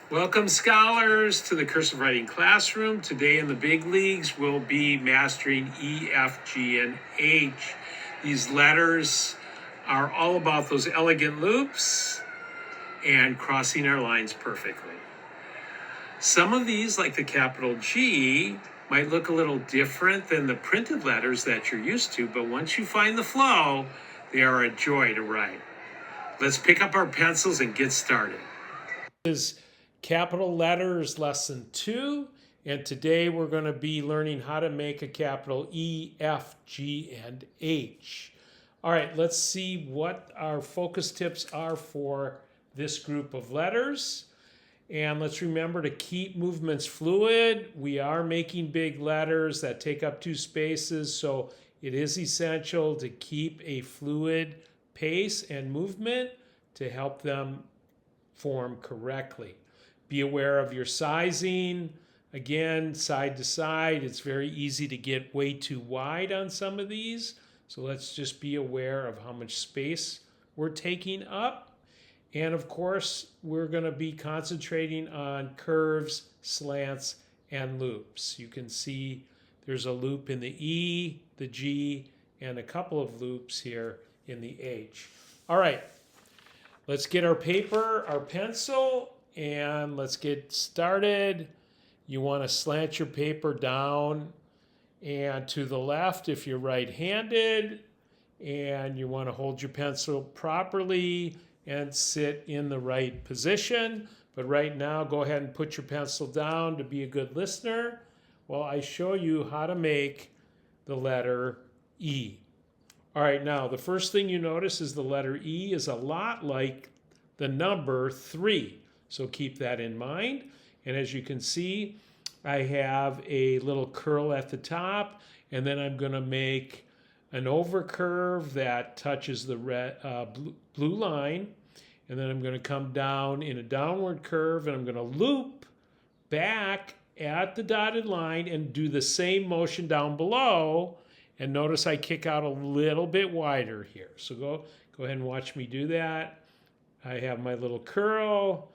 Welcome, scholars, to the Cursive Writing Classroom. Today in the big leagues, we'll be mastering E, F, G, and H. These letters are all about those elegant loops and crossing our lines perfectly. Some of these, like the capital G, might look a little different than the printed letters that you're used to, but once you find the flow, they are a joy to write. Let's pick up our pencils and get started. This is Capital Letters Lesson 2, and today we're going to be learning how to make a capital E, F, G, and H. All right, let's see what our focus tips are for this group of letters. And let's remember to keep movements fluid. We are making big letters that take up 2 spaces, so it is essential to keep a fluid pace and movement to help them form correctly. Be aware of your sizing. Again, side to side, it's very easy to get way too wide on some of these. So let's just be aware of how much space we're taking up. And of course, we're going to be concentrating on curves, slants, and loops. You can see there's a loop in the E, the G, and a couple of loops here in the H. All right, let's get our paper, our pencil, and let's get started. You want to slant your paper down and to the left if you're right-handed, and you want to hold your pencil properly and sit in the right position. But right now, go ahead and put your pencil down to be a good listener while I show you how to make the letter E. All right, now the first thing you notice is the letter E is a lot like the number 3. So keep that in mind. And as you can see, I have a little curl at the top, and then I'm going to make an overcurve that touches the blue line. And then I'm going to come down in a downward curve, and I'm going to loop back at the dotted line and do the same motion down below. And notice I kick out a little bit wider here. So go ahead and watch me do that. I have my little curl,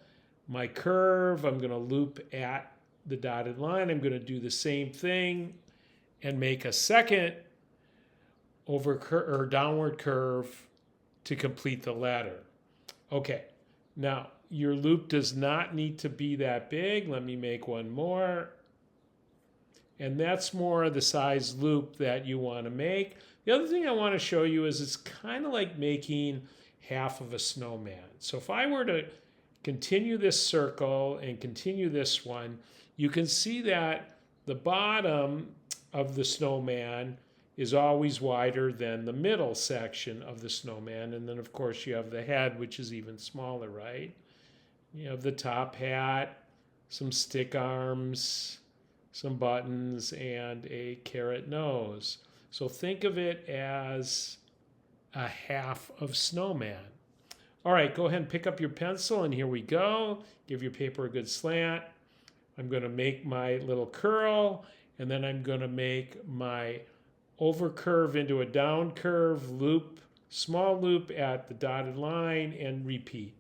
my curve. I'm going to loop at the dotted line. I'm going to do the same thing and make a second downward curve to complete the letter. Okay, now your loop does not need to be that big. Let me make one more. And that's more of the size loop that you want to make. The other thing I want to show you is it's kind of like making half of a snowman. So if I were to continue this circle and continue this one, you can see that the bottom of the snowman is always wider than the middle section of the snowman. And then, of course, you have the head, which is even smaller, right? You have the top hat, some stick arms, some buttons, and a carrot nose. So think of it as a half of snowman. All right, go ahead and pick up your pencil, and here we go. Give your paper a good slant. I'm going to make my little curl, and then I'm going to make my overcurve into a down curve, loop, small loop at the dotted line, and repeat.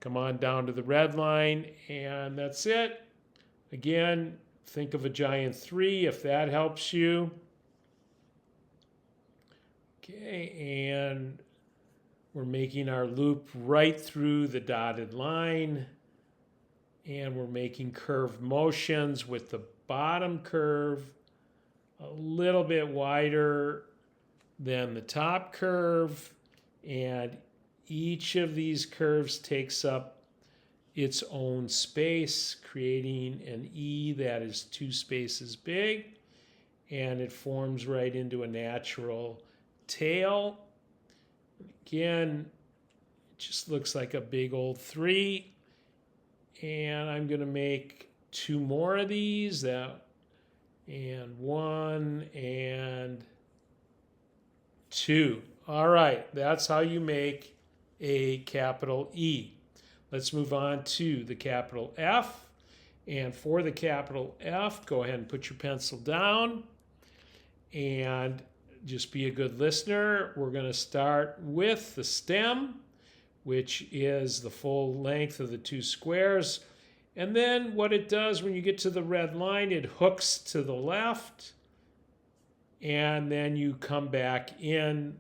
Come on down to the red line, and that's it. Again, think of a giant 3 if that helps you. Okay, and we're making our loop right through the dotted line, and we're making curved motions with the bottom curve a little bit wider than the top curve, and each of these curves takes up its own space, creating an E that is 2 spaces big, and it forms right into a natural tail. Again, it just looks like a big old 3, and I'm going to make 2 more of these, and 1 and 2. All right, that's how you make a capital E. Let's move on to the capital F. And for the capital F, go ahead and put your pencil down and just be a good listener. We're going to start with the stem, which is the full length of the 2 squares. And then what it does when you get to the red line, it hooks to the left, and then you come back in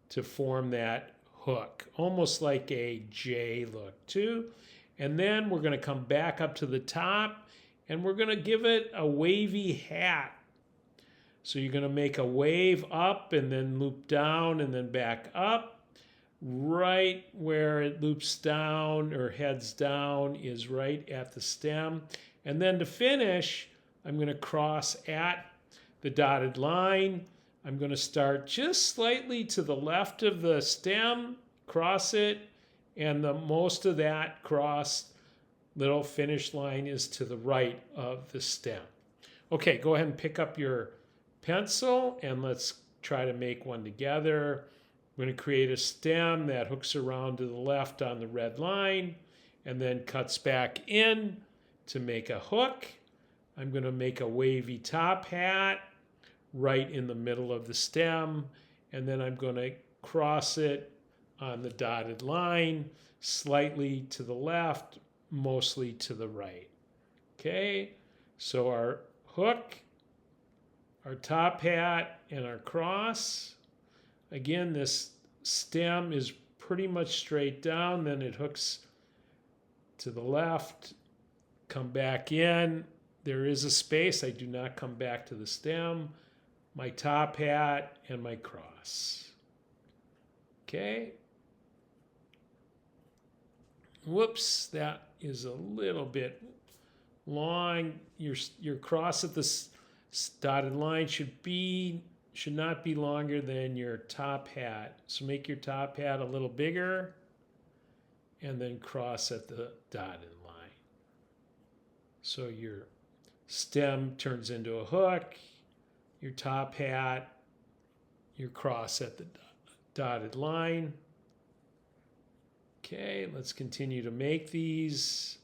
to form that hook, almost like a J look too. And then we're going to come back up to the top, and we're going to give it a wavy hat. So you're going to make a wave up and then loop down and then back up. Right where it loops down or heads down is right at the stem. And then to finish, I'm going to cross at the dotted line. I'm going to start just slightly to the left of the stem, cross it, and the most of that cross little finish line is to the right of the stem. Okay, go ahead and pick up your pencil and let's try to make one together. I'm going to create a stem that hooks around to the left on the red line and then cuts back in to make a hook. I'm going to make a wavy top hat right in the middle of the stem, and then I'm going to cross it on the dotted line slightly to the left, mostly to the right. Okay, so our hook, our top hat, and our cross. Again, this stem is pretty much straight down, then it hooks to the left, come back in. There is a space. I do not come back to the stem. My top hat and my cross. Okay. Whoops, that is a little bit long. Your cross at the dotted line should not be longer than your top hat. So make your top hat a little bigger and then cross at the dotted line. So your stem turns into a hook, your top hat, your cross at the dotted line. Okay, let's continue to make these.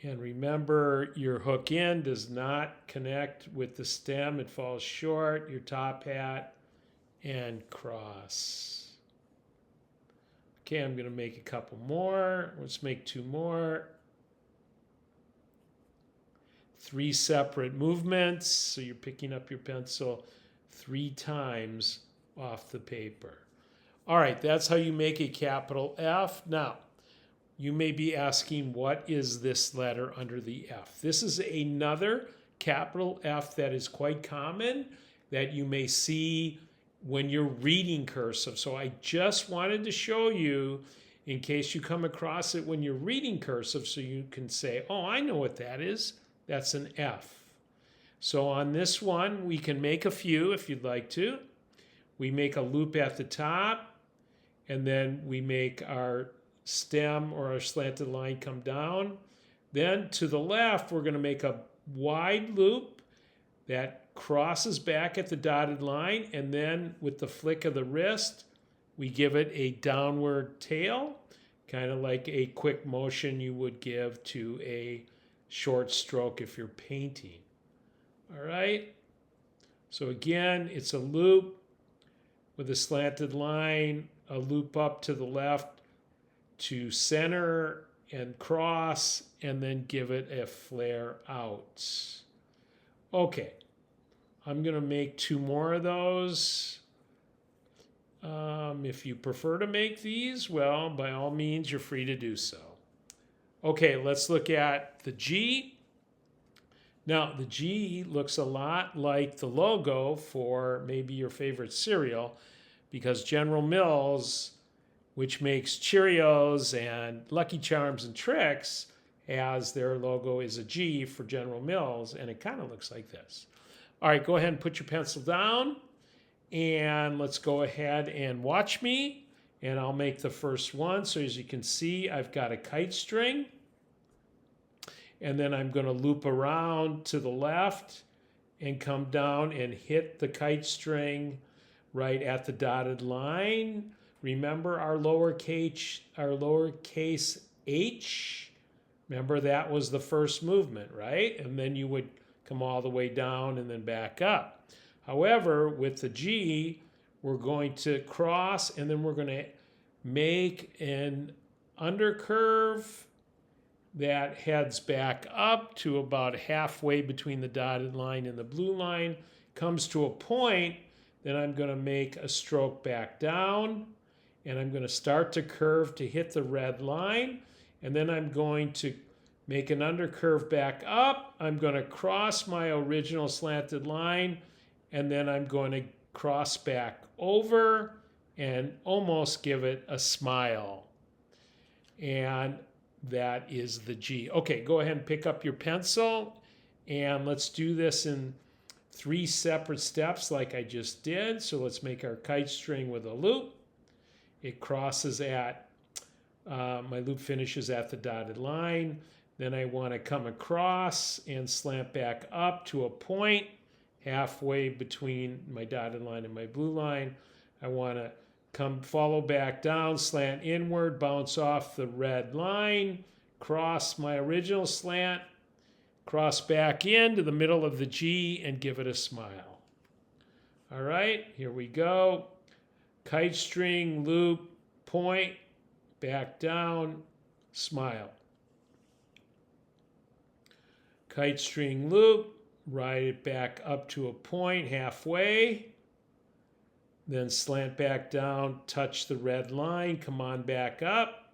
And remember, your hook in does not connect with the stem. It falls short, your top hat, and cross. Okay, I'm going to make a couple more. Let's make two more. 3 separate movements. So you're picking up your pencil 3 times off the paper. All right, that's how you make a capital F. Now, you may be asking, what is this letter under the F? This is another capital F that is quite common that you may see when you're reading cursive. So I just wanted to show you in case you come across it when you're reading cursive so you can say, oh, I know what that is. That's an F. So on this one, we can make a few if you'd like to. We make a loop at the top, and then we make our stem or our slanted line come down. Then to the left, we're going to make a wide loop that crosses back at the dotted line, and then with the flick of the wrist, we give it a downward tail, kind of like a quick motion you would give to a short stroke if you're painting. All right? So again, it's a loop with a slanted line, a loop up to the left to center and cross, and then give it a flare out. Okay, I'm going to make 2 more of those. If you prefer to make these, well, by all means, you're free to do so. Okay, let's look at the G. Now, the G looks a lot like the logo for maybe your favorite cereal, because General Mills, which makes Cheerios and Lucky Charms and Trix, as their logo is a G for General Mills, and it kind of looks like this. All right, go ahead and put your pencil down, and let's go ahead and watch me, and I'll make the first one. So as you can see, I've got a kite string, and then I'm going to loop around to the left and come down and hit the kite string right at the dotted line. Remember our lowercase h? Remember that was the first movement, right? And then you would come all the way down and then back up. However, with the G, we're going to cross, and then we're going to make an undercurve that heads back up to about halfway between the dotted line and the blue line, comes to a point, then I'm going to make a stroke back down, and I'm going to start to curve to hit the red line, and then I'm going to make an undercurve back up. I'm going to cross my original slanted line, and then I'm going to cross back over and almost give it a smile. And that is the G. Okay, go ahead and pick up your pencil, and let's do this in 3 separate steps like I just did. So let's make our kite string with a loop. It crosses at, my loop finishes at the dotted line. Then I want to come across and slant back up to a point halfway between my dotted line and my blue line. I want to follow back down, slant inward, bounce off the red line, cross my original slant, cross back into the middle of the G, and give it a smile. All right, here we go. Kite string, loop, point, back down, smile. Kite string loop, ride it back up to a point halfway, then slant back down, touch the red line, come on back up,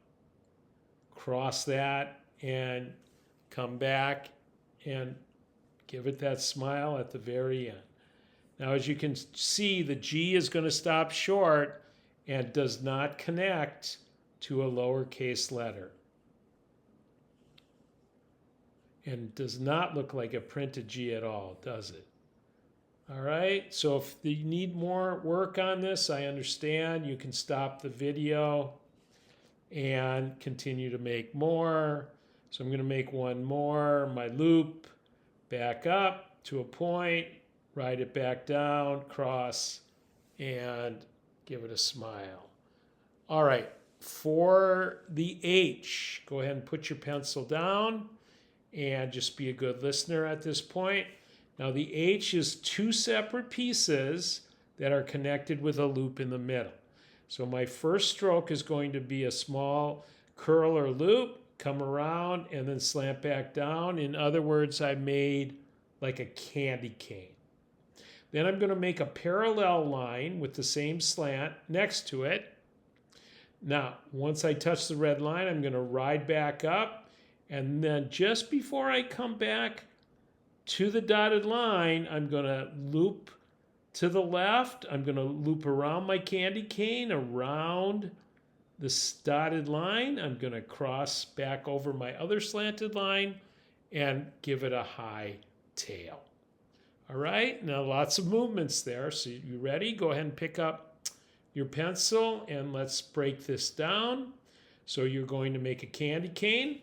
cross that, and come back and give it that smile at the very end. Now, as you can see, the G is going to stop short and does not connect to a lowercase letter. And does not look like a printed G at all, does it? All right, so if you need more work on this, I understand. You can stop the video and continue to make more. So I'm going to make one more. My loop, back up to a point, ride it back down, cross, and give it a smile. All right, for the H, go ahead and put your pencil down and just be a good listener at this point. Now the H is 2 separate pieces that are connected with a loop in the middle. So my first stroke is going to be a small curl or loop, come around, and then slant back down. In other words, I made like a candy cane. Then I'm going to make a parallel line with the same slant next to it. Now, once I touch the red line, I'm going to ride back up. And then just before I come back to the dotted line, I'm going to loop to the left. I'm going to loop around my candy cane, around the dotted line. I'm going to cross back over my other slanted line and give it a high tail. All right, now lots of movements there. So you ready? Go ahead and pick up your pencil and let's break this down. So you're going to make a candy cane.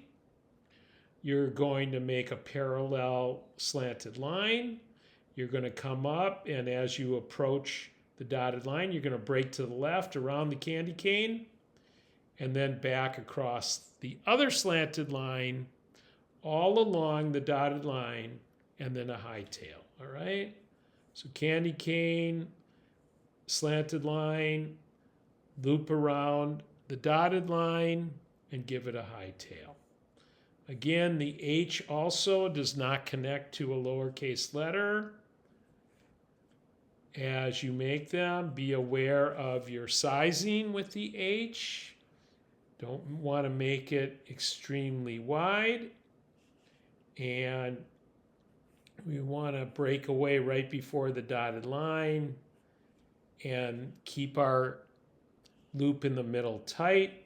You're going to make a parallel slanted line. You're going to come up, and as you approach the dotted line, you're going to break to the left around the candy cane, and then back across the other slanted line, all along the dotted line, and then a high tail, all right? So candy cane, slanted line, loop around the dotted line, and give it a high tail. Again, the H also does not connect to a lowercase letter. As you make them, be aware of your sizing with the H. Don't want to make it extremely wide. And we want to break away right before the dotted line and keep our loop in the middle tight.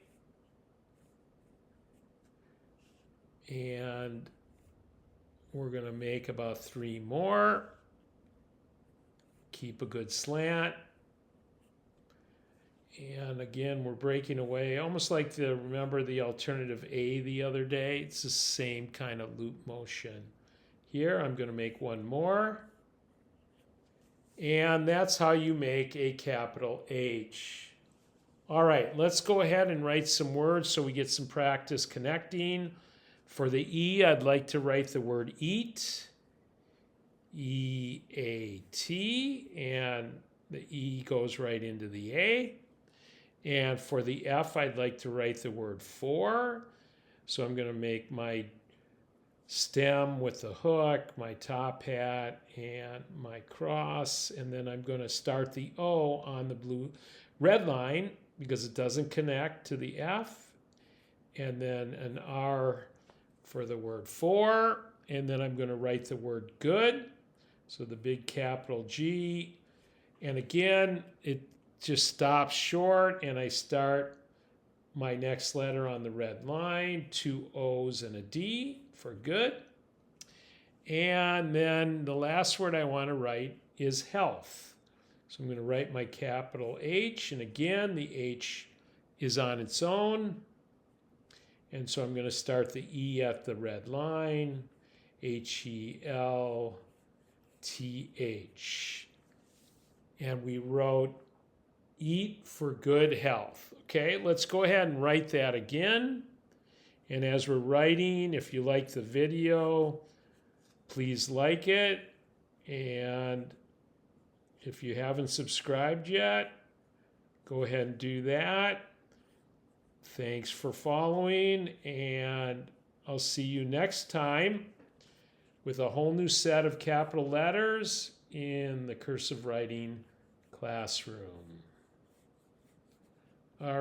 And we're going to make about 3 more. Keep a good slant. And again, we're breaking away, almost like remember the alternative A the other day? It's the same kind of loop motion. Here, I'm going to make 1 more. And that's how you make a capital H. All right, let's go ahead and write some words so we get some practice connecting. For the E, I'd like to write the word eat, E-A-T, and the E goes right into the A. And for the F, I'd like to write the word for. So I'm going to make my stem with the hook, my top hat, and my cross, and then I'm going to start the O on the red line because it doesn't connect to the F, and then an R for the word for, and then I'm going to write the word good, so the big capital G, and again it just stops short and I start my next letter on the red line, 2 O's and a D for good. And then the last word I want to write is health. So I'm going to write my capital H, and again the H is on its own. And so I'm going to start the E at the red line, HELTH. And we wrote eat for good health. Okay, let's go ahead and write that again. And as we're writing, if you like the video, please like it. And if you haven't subscribed yet, go ahead and do that. Thanks for following, and I'll see you next time with a whole new set of capital letters in the Cursive Writing Classroom. All right.